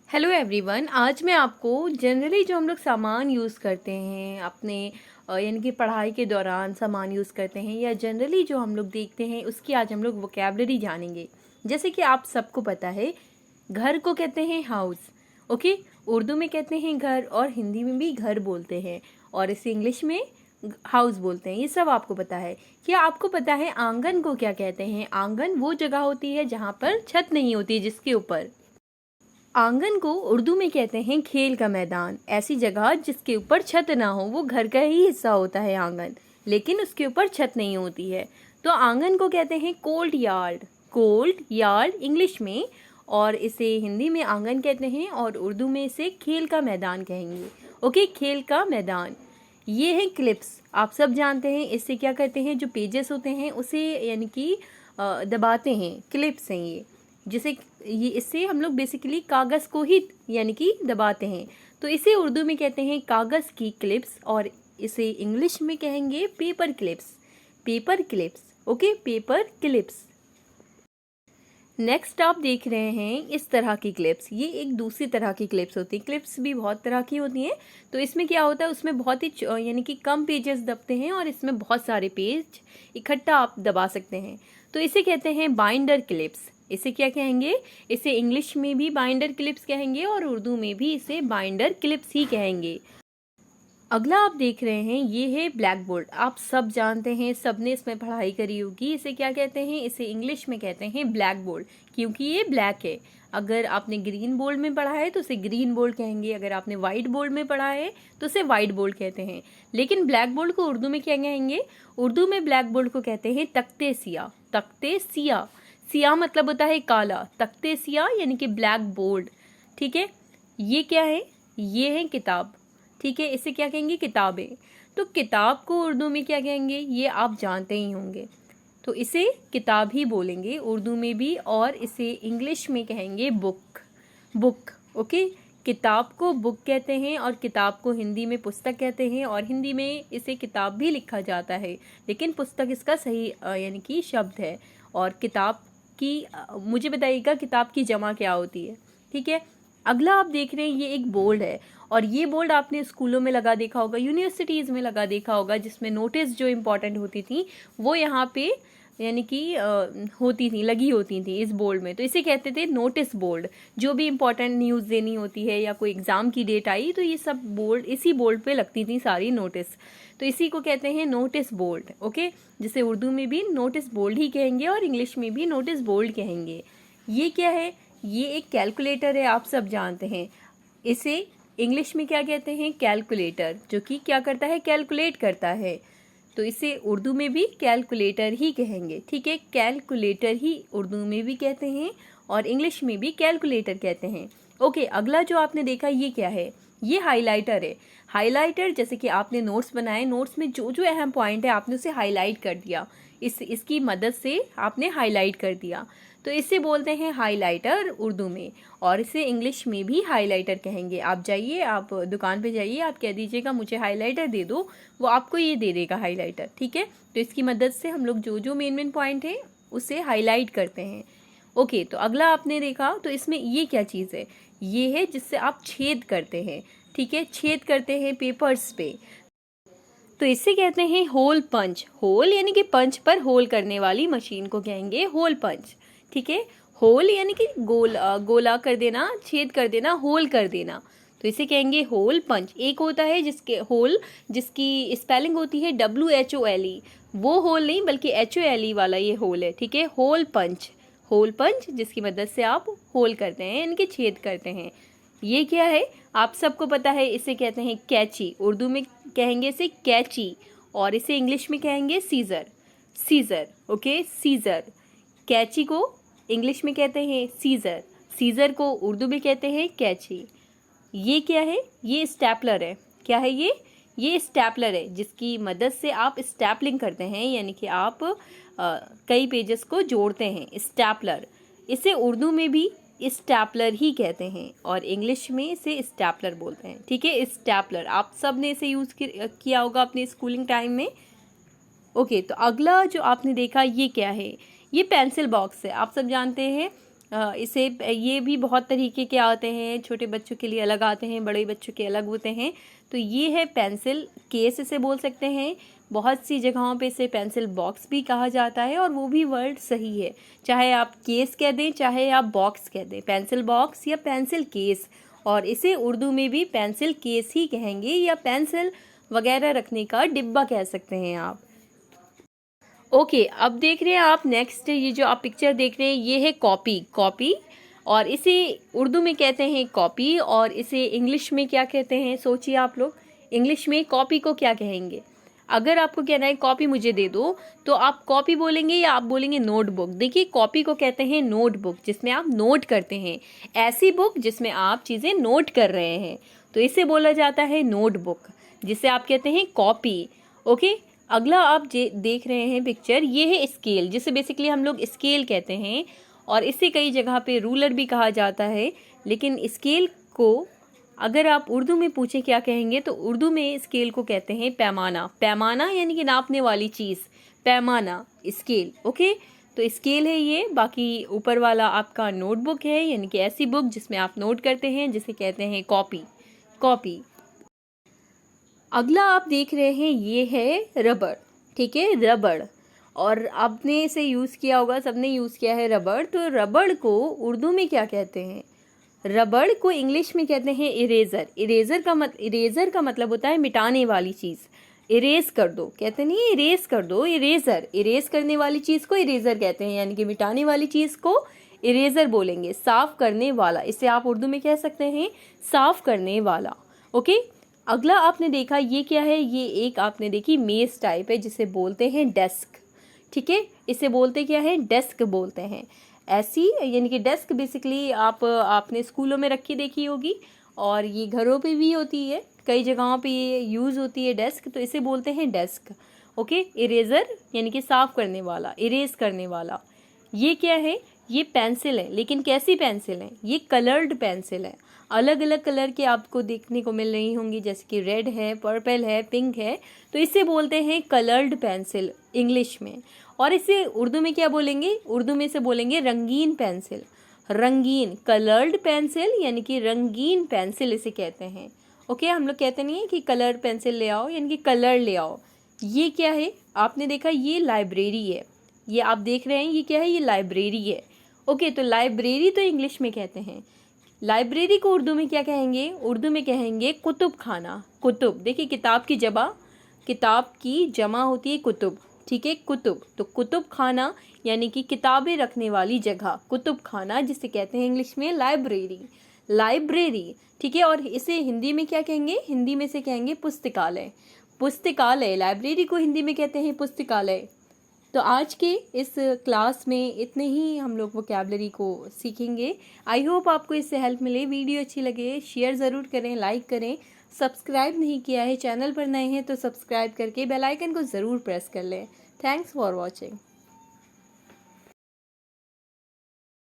Hello everyone. आज मैं आपको जनरली जो हम लोग सामान यूज़ करते हैं अपने यानी कि पढ़ाई के दौरान सामान यूज़ करते हैं या जनरली जो हम लोग देखते हैं उसकी आज हम लोग वोकैबलरी जानेंगे। जैसे कि आप सबको पता है, घर को कहते हैं हाउस। ओके, उर्दू में कहते हैं घर और हिंदी में भी घर बोलते हैं और इसे इंग्लिश में हाउस बोलते हैं। ये सब आपको पता है। क्या आपको पता है आंगन को क्या कहते हैं? आंगन वो जगह होती है जहाँ पर छत नहीं होती, जिसके ऊपर। आंगन को उर्दू में कहते हैं खेल का मैदान। ऐसी जगह जिसके ऊपर छत ना हो, वो घर का ही हिस्सा होता है आंगन, लेकिन उसके ऊपर छत नहीं होती है। तो आंगन को कहते हैं cold yard. Cold yard English में, और इसे हिंदी में आंगन कहते हैं और उर्दू में इसे खेल का मैदान कहेंगे। ओके, खेल का मैदान। ये है क्लिप्स। आप सब जानते हैं इससे क्या करते हैं, जो पेजेस होते हैं उसे यानी कि दबाते हैं। क्लिप्स हैं ये, जिसे ये इससे हम लोग बेसिकली कागज़ को ही यानी कि दबाते हैं। तो इसे उर्दू में कहते हैं कागज़ की क्लिप्स और इसे इंग्लिश में कहेंगे paper clips. Paper clips. Okay, paper clips. Next आप देख रहे हैं इस तरह की क्लिप्स। ये एक दूसरी तरह की क्लिप्स होती हैं। क्लिप्स भी बहुत तरह की होती हैं। तो इसमें क्या होता है, उसमें बहुत ही यानी कि कम पेजेस दबते हैं और इसमें बहुत सारे पेज इकट्ठा आप दबा सकते हैं। तो इसे कहते हैं बाइंडर क्लिप्स। इसे क्या कहेंगे? इसे इंग्लिश में भी बाइंडर क्लिप्स कहेंगे और उर्दू में भी इसे बाइंडर क्लिप्स ही कहेंगे। अगला आप देख रहे हैं ये है ब्लैक बोर्ड। आप सब जानते हैं, सबने इसमें पढ़ाई करी होगी। इसे क्या कहते हैं? इसे इंग्लिश में कहते हैं ब्लैक बोर्ड, क्योंकि ये ब्लैक है। अगर आपने ग्रीन बोर्ड में पढ़ा है तो उसे ग्रीन बोर्ड कहेंगे, अगर आपने वाइट बोर्ड में पढ़ा है तो उसे वाइट बोर्ड कहते हैं। लेकिन ब्लैक बोर्ड को उर्दू में क्या कहेंगे? उर्दू में ब्लैक बोर्ड को कहते हैं तख्ते सिया। तख्ते सिया। सिया मतलब होता है काला, तख्ते सिया यानी कि ब्लैक बोर्ड। ठीक है, ये क्या है? ये है किताब। ठीक है, इसे क्या कहेंगे? किताबें। तो किताब को उर्दू में क्या कहेंगे, ये आप जानते ही होंगे। तो इसे किताब ही बोलेंगे उर्दू में भी, और इसे इंग्लिश में कहेंगे बुक। बुक। ओके, किताब को बुक कहते हैं और किताब को हिंदी में पुस्तक कहते हैं, और हिंदी में इसे किताब भी लिखा जाता है, लेकिन पुस्तक इसका सही यानी कि शब्द है। और किताब की मुझे बताइएगा किताब की जमा क्या होती है। ठीक है, अगला आप देख रहे हैं ये एक बोर्ड है, और ये बोर्ड आपने स्कूलों में लगा देखा होगा, यूनिवर्सिटीज़ में लगा देखा होगा, जिसमें नोटिस जो इम्पोर्टेंट होती थी वो यहाँ पे यानी कि होती थी, लगी होती थी इस बोर्ड में। तो इसे कहते थे नोटिस बोर्ड। जो भी इम्पोर्टेंट न्यूज़ देनी होती है या कोई एग्ज़ाम की डेट आई तो ये सब बोर्ड, इसी बोर्ड पे लगती थी सारी नोटिस। तो इसी को कहते हैं नोटिस बोर्ड। ओके, जिसे उर्दू में भी नोटिस बोर्ड ही कहेंगे और इंग्लिश में भी नोटिस बोर्ड कहेंगे। ये क्या है? ये एक कैलकुलेटर है, आप सब जानते हैं। इसे इंग्लिश में क्या कहते हैं? कैलकुलेटर, जो कि क्या करता है? कैलकुलेट करता है। तो इसे उर्दू में भी कैलकुलेटर ही कहेंगे। ठीक है, कैलकुलेटर ही उर्दू में भी कहते हैं और इंग्लिश में भी कैलकुलेटर कहते हैं। ओके, अगला जो आपने देखा ये क्या है? ये हाइलाइटर है। हाइलाइटर, जैसे कि आपने नोट्स बनाए, नोट्स में जो जो अहम पॉइंट है आपने उसे हाईलाइट कर दिया। इसकी मदद से आपने हाईलाइट कर दिया, तो इसे बोलते हैं हाइलाइटर उर्दू में, और इसे इंग्लिश में भी हाइलाइटर कहेंगे। आप जाइए, आप दुकान पे जाइए, आप कह दीजिएगा मुझे हाइलाइटर दे दो, वो आपको ये दे देगा हाइलाइटर। ठीक है, तो इसकी मदद से हम लोग जो जो मेन मेन पॉइंट है उसे हाईलाइट करते हैं। ओके, तो अगला आपने देखा, तो इसमें ये क्या चीज़ है? ये है जिससे आप छेद करते हैं। ठीक है, छेद करते हैं पेपर्स पे, तो इसे कहते हैं होल पंच। होल यानी कि पंच पर होल करने वाली मशीन को कहेंगे होल पंच। ठीक है, होल यानी कि गोला कर देना, छेद कर देना, होल कर देना, तो इसे कहेंगे होल पंच। एक होता है जिसके होल, जिसकी स्पेलिंग होती है WHOLE, वो होल नहीं बल्कि HOLE वाला ये होल है। ठीक है, होल पंच। होल पंच जिसकी मदद से आप होल करते हैं, इनके छेद करते हैं। ये क्या है? आप सबको पता है, इसे कहते हैं कैची। उर्दू में कहेंगे इसे कैची और इसे इंग्लिश में कहेंगे सीजर। सीजर। Okay, scissor. कैची को इंग्लिश में कहते हैं सीजर, सीजर को उर्दू में कहते हैं कैची। ये क्या है? ये स्टैपलर है। क्या है ये? ये स्टैपलर है, जिसकी मदद से आप स्टैपलिंग करते हैं, यानी कि आप कई पेजेस को जोड़ते हैं। स्टैपलर, इसे उर्दू में भी स्टैपलर ही कहते हैं और इंग्लिश में इसे स्टैपलर बोलते हैं। ठीक है, स्टैपलर आप सब ने इसे यूज़ किया होगा अपने स्कूलिंग टाइम में। ओके, तो अगला जो आपने देखा ये क्या है? ये पेंसिल बॉक्स है। आप सब जानते हैं इसे ये भी बहुत तरीके के आते हैं, छोटे बच्चों के लिए अलग आते हैं, बड़े बच्चों के अलग होते हैं। तो ये है पेंसिल केस इसे बोल सकते हैं। बहुत सी जगहों पे इसे पेंसिल बॉक्स भी कहा जाता है और वो भी वर्ड सही है, चाहे आप केस कह दें चाहे आप बॉक्स कह दें, पेंसिल बॉक्स या पेंसिल केस। और इसे उर्दू में भी पेंसिल केस ही कहेंगे या पेंसिल वगैरह रखने का डिब्बा कह सकते हैं आप। ओके, अब देख रहे हैं आप नेक्स्ट, ये जो आप पिक्चर देख रहे हैं ये है कॉपी। कॉपी, और इसे उर्दू में कहते हैं कॉपी, और इसे इंग्लिश में क्या कहते हैं सोचिए आप लोग। इंग्लिश में कॉपी को क्या कहेंगे? अगर आपको कहना है कॉपी मुझे दे दो, तो आप कॉपी बोलेंगे या आप बोलेंगे नोटबुक? देखिए, कॉपी को कहते हैं नोटबुक, जिसमें आप नोट करते हैं, ऐसी बुक जिसमें आप चीज़ें नोट कर रहे हैं, तो इसे बोला जाता है नोटबुक, जिसे आप कहते हैं कॉपी। ओके, अगला आप देख रहे हैं पिक्चर, ये है स्केल, जिसे बेसिकली हम लोग स्केल कहते हैं, और इसे कई जगह पे रूलर भी कहा जाता है। लेकिन स्केल को अगर आप उर्दू में पूछें क्या कहेंगे, तो उर्दू में स्केल को कहते हैं पैमाना। पैमाना यानी कि नापने वाली चीज़, पैमाना, स्केल। ओके, तो स्केल है ये। बाकी ऊपर वाला आपका नोटबुक है, यानी कि ऐसी बुक जिसमें आप नोट करते हैं, जिसे कहते हैं कॉपी। कॉपी। अगला आप देख रहे हैं ये है रबड़। ठीक है, रबड़, और आपने इसे यूज़ किया होगा, सबने यूज़ किया है रबड़। तो रबड़ को उर्दू में क्या कहते हैं? रबड़ को इंग्लिश में कहते हैं इरेज़र। इरेज़र का मतलब होता है मिटाने वाली चीज़। इरेज कर दो, कहते नहीं इरेज कर दो, इरेज़र। इरेज करने वाली चीज़ को इरेज़र कहते हैं, यानी कि मिटाने वाली चीज़ को इरेज़र बोलेंगे। साफ करने वाला, इसे आप उर्दू में कह सकते हैं साफ करने वाला। ओके, अगला आपने देखा ये क्या है? ये एक आपने देखी मेज टाइप है, जिसे बोलते हैं डेस्क। ठीक है, इसे बोलते क्या है? डेस्क बोलते हैं। ऐसी, यानी कि डेस्क बेसिकली आपने स्कूलों में रखी देखी होगी, और ये घरों पे भी होती है, कई जगहों पे ये यूज़ होती है डेस्क, तो इसे बोलते हैं डेस्क। ओके, इरेज़र यानी कि साफ करने वाला, इरेज करने वाला। ये क्या है? ये पेंसिल है, लेकिन कैसी पेंसिल है? ये कलर्ड पेंसिल है। अलग अलग कलर के आपको देखने को मिल रही होंगी, जैसे कि रेड है, पर्पल है, पिंक है, तो इसे बोलते हैं कलर्ड पेंसिल इंग्लिश में। और इसे उर्दू में क्या बोलेंगे? उर्दू में इसे बोलेंगे रंगीन पेंसिल। रंगीन, कलर्ड पेंसिल यानी कि रंगीन पेंसिल इसे कहते हैं। ओके, हम लोग कहते नहीं है कि कलर पेंसिल ले आओ, यानी कि कलर ले आओ। ये क्या है? आपने देखा ये लाइब्रेरी है, ये आप देख रहे हैं ये क्या है? ये लाइब्रेरी है। ओके, तो लाइब्रेरी तो इंग्लिश में कहते हैं, लाइब्रेरी को उर्दू में क्या कहेंगे? उर्दू में कहेंगे कुतुब खाना। कुतुब, देखिए किताब की जमा होती है कुतुब। ठीक है, कुतुब, तो कुतुब खाना यानी कि किताबें रखने वाली जगह, कुतुब खाना, जिसे कहते हैं इंग्लिश में लाइब्रेरी। लाइब्रेरी, ठीक है। और इसे हिंदी में क्या कहेंगे? हिंदी में से कहेंगे पुस्तकालय। पुस्तकालय, लाइब्रेरी को हिंदी में कहते हैं पुस्तकालय। तो आज के इस क्लास में इतने ही हम लोग वोकैबलरी को सीखेंगे। आई होप आपको इससे हेल्प मिले। वीडियो अच्छी लगे शेयर ज़रूर करें, लाइक करें। सब्सक्राइब नहीं किया है, चैनल पर नए हैं तो सब्सक्राइब करके बेल आइकन को ज़रूर प्रेस कर लें। Thanks for watching.